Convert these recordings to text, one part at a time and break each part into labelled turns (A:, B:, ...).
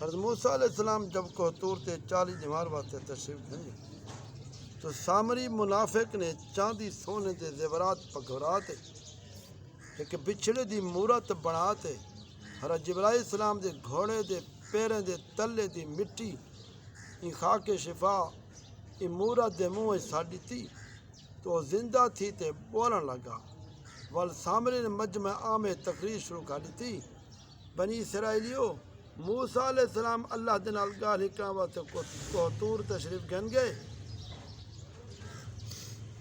A: حضرت موسیٰ علیہ السلام جب کوہتور تے 40 دیوار واسطے تشریف گھنجے تو سامری منافق نے چاندی سونے دے زیورات پگھراتے ایک بچھڑے دی مورت بناتے حضرت جبرائیل السلام دے گھوڑے دے پیریں دے تلے دی مٹی ان خاک شفا ان مورت دے منہ ساڑی تھی تو زندہ تھی تے بولن لگا وال سامری نے مجمع عام تقریر شروع کر دی تھی بنی اسرائیلیو موسیٰ علیہ السلام اللہ دے نال گال ہکاں واسطے کوہتور تشریف گھن گئے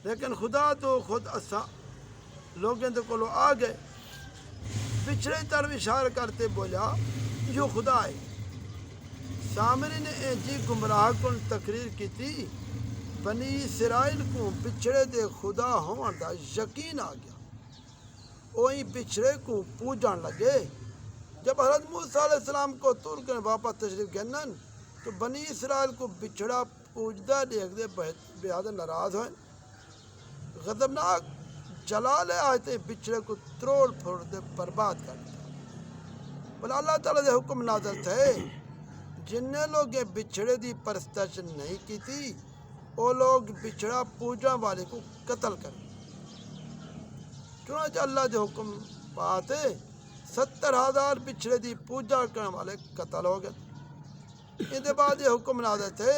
A: لیکن خدا تو خود اساں لوگوں دے کولو آ گئے پچھڑے طرف اشارہ کرتے بولا جو خدا ہے سامری نے اے جی گمراہ کن تقریر کی تھی بنی اسرائیل کو پچھڑے دے خدا ہون دا یقین آ گیا وہی پچھڑے کو پوجن لگے جب حضرت موسیٰ علیہ السلام کو تور کر واپس تشریف گھنن تو بنی اسرائیل کو بچھڑا پوجدہ دیکھ دے بہت ناراض ہوئے غضبناک جلال آئے بچھڑے کو تروڑ پھوڑ دے برباد کر دیا بل اللہ تعالیٰ دے حکم نازل تھے جن لوگ بچھڑے دی پرستش نہیں کی تھی وہ لوگ بچھڑا پوجا والے کو قتل کریں چنانچہ اللہ دے حکم پاتے 70,000 بچھڑے دی پوجا کرنے والے قتل ہو گئے ان دے بعد یہ حکم نازل تھے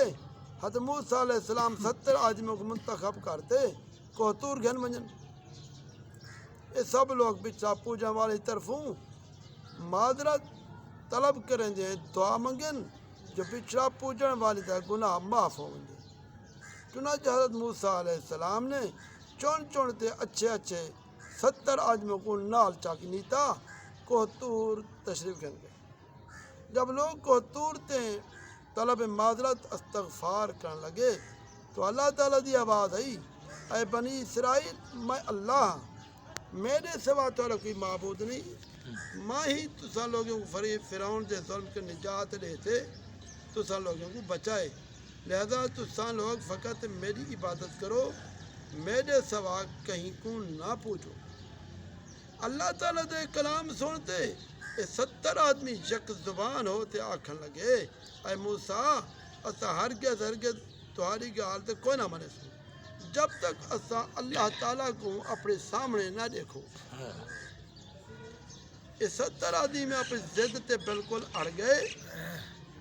A: حضرت موسیٰ علیہ السلام 70 آدمیوں کو منتخب کرتے کوہتور گھن منجن یہ سب لوگ بچھڑا پوجا والی طرفوں معذرت طلب کریں گے دعا منگن جو بچھڑا پوجن والی دا گناہ معاف ہوں گے چنانچہ حضرت موسیٰ علیہ السلام نے چونتے اچھے 70 آدمیوں کو نال چاک نیتا کوہتور تشریف گھن گئے جب لوگ کوہتور تے طلب معذرت استغفار کرنے لگے تو اللہ تعالیٰ دی آواز آئی اے بنی اسرائیل میں اللہ میرے سوا تو کوئی معبود نہیں میں ہی تسا لوگوں کو فرعون دے ظلم کے نجات دیتے تسا لوگوں کو بچائے لہذا تسا لوگ فقط میری عبادت کرو میرے سوا کہیں کو نہ پوچھو اللہ تعالیٰ دے کلام سنتے یہ 70 آدمی یک زبان ہوتے آکھن لگے اے موسیٰ اسا ہرگز تمہاری گال تے کوئی نہ منے سو جب تک اسا اللہ تعالیٰ کو اپنے سامنے نہ دیکھو یہ 70 آدمی میں اپنی ضد تے بالکل اڑ گئے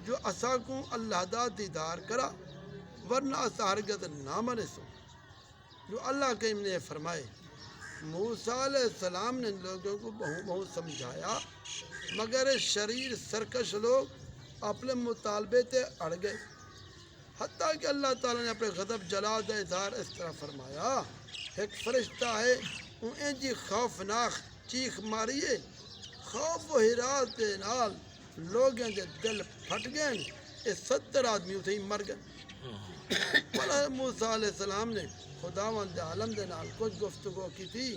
A: جو اسا کو اللہ دا دیدار کرا ورنہ اسا ہرگز نہ منے سو جو اللہ کریم نے فرمائے موسیٰ علیہ السلام نے لوگوں کو بہت سمجھایا مگر شریر سرکش لوگ اپنے مطالبے تے اڑ گئے حتیٰ کہ اللہ تعالیٰ نے اپنے غضب جلال دا اظہار اس طرح فرمایا ایک فرشتہ ہے ان جی خوفناک چیخ ماریے خوف و حراس دے نال لوگوں دے دل پھٹ گئے یہ 70 آدمی اتھے ہی مر گئے بلا موسیٰ علیہ السلام نے خداوند عالم دے نال کچھ گفتگو کی تھی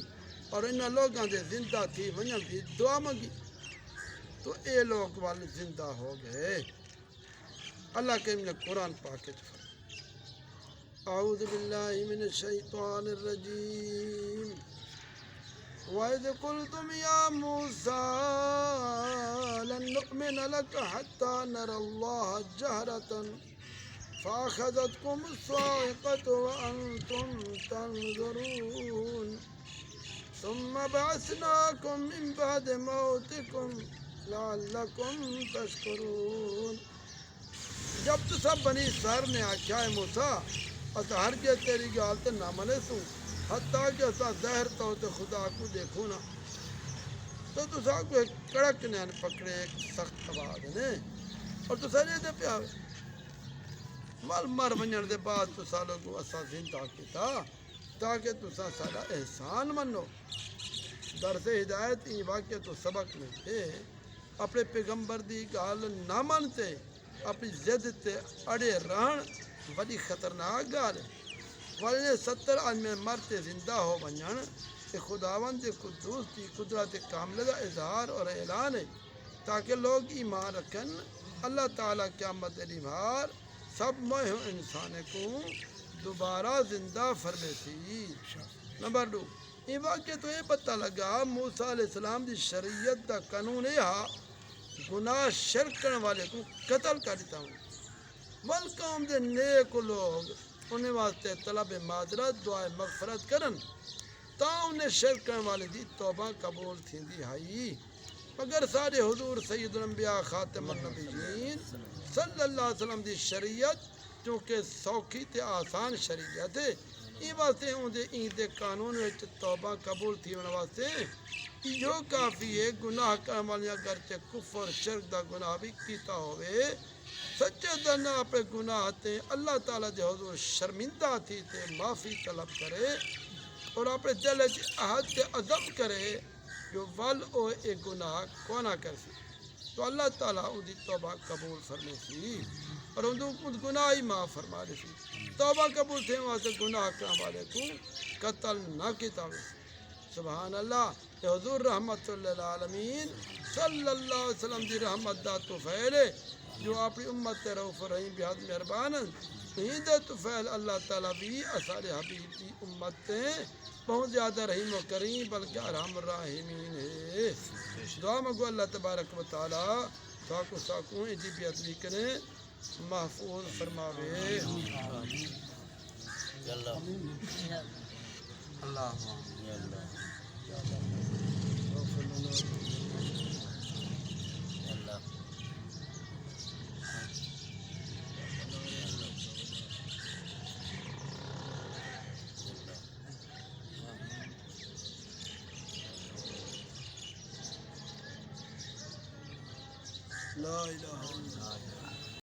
A: اور انہاں لوگاں دے زندہ تھی ونجن دی دعا منگی تو اے لوگ والے زندہ ہو گئے اللہ کے نے قرآن پاک کے اعوذ باللہ من الشیطان الرجیم وَإِذْ قُلْتُمْ يَا مُوسَىٰ لَن نُّؤْمِنَ لَكَ حَتَّىٰ نَرَى اللَّهَ جَهْرَةً فَأَخَذَتْكُمُ الصَّاعِقَةُ وَأَنْتُمْ تَنظُرُونَ ثُمَّ بَعَثْنَاكُم مِّن بَعْدِ مَوْتِكُمْ لَعَلَّكُمْ تَشْكُرُونَ جب تو سب بنی اسرائیل نے آکھیا ہے موسیٰ اسا ہرگز تیری گال تے نہ منے سوں حتیٰ کہ اسا ظاہر طور تے خدا کو دیکھو نا تو تسا کو ایک کڑک نین پکڑے ایک سخت آواز نے اور تسا نہیں دے پیا مر ونجن دے بعد تسا لوگوں اسا زندہ کیتا تاکہ تسا سارا احسان منو درس ہدایت این واقعہ تو سبق میں تھے اپنے پیغمبر دی گال نہ منتے اپنی ضد تے اڑے رہن بڑی خطرناک گال ہے والے 70 آدمی مرتے زندہ ہو ونجن کہ خداوند قدوس کی قدرت کاملہ کا اظہار اور اعلان ہے تاکہ لوگ ایمان رکھن اللہ تعالیٰ قیامت دیمار سب موہ انسان کو دوبارہ زندہ فرمے سی نمبر 2 یہ واقعہ تو یہ پتہ لگا موسیٰ علیہ السلام دی شریعت دا قانون یہ گناہ شرک کرنے والے کو قتل کر دیتا ہوں والقوم دے نیک لوگ انہیں واسطے طلب معذرت دعائے مغفرت کرن تا انہیں شرک کرنے والے دی توبہ قبول تھی دی ہائی مگر سارے حضور سید الانبیاء خاتم النبیین صلی اللہ علیہ وسلم دی شریعت چونکہ سوکھی تے آسان شریعت ہے این واسطے این دے قانون وچ توبہ قبول تھی ہونے واسطے یہ کافی ہے گناہ کرنے والی اگرچہ کفر شرک دا گناہ بھی کیتا ہوئے سچے دن اپنے گناہ تے اللہ تعالیٰ دے حضور شرمندہ تھی تے معافی طلب کرے اور اپنے دل عہد تے عزم کرے جو ول او اے گناہ کونا کر سی تو اللہ تعالیٰ ان دی توبہ قبول فرمے سی اور ان گناہ ہی معاف فرما دے سی توبہ قبول تھے وہاں سے گناہ کرنے والے کو قتل نہ کیتا ہوئے سبحان اللہ کہ حضور رحمت اللہ عالمین صلی اللہ علیہ وسلم دی رحمت دا توفیل جو اپنی امت رؤوف رحیم بہت مہربان ہی دے توفیل اللہ تعالیٰ بھی اثار حبیب دی امت بہت زیادہ رحیم و کریم بلکہ ارحم الراحمین ہے دعا مگو اللہ تبارک و تعالیٰ ساکو جی بیعت بھی کریں محفوظ فرماوے اللہ لا الہ الا اللہ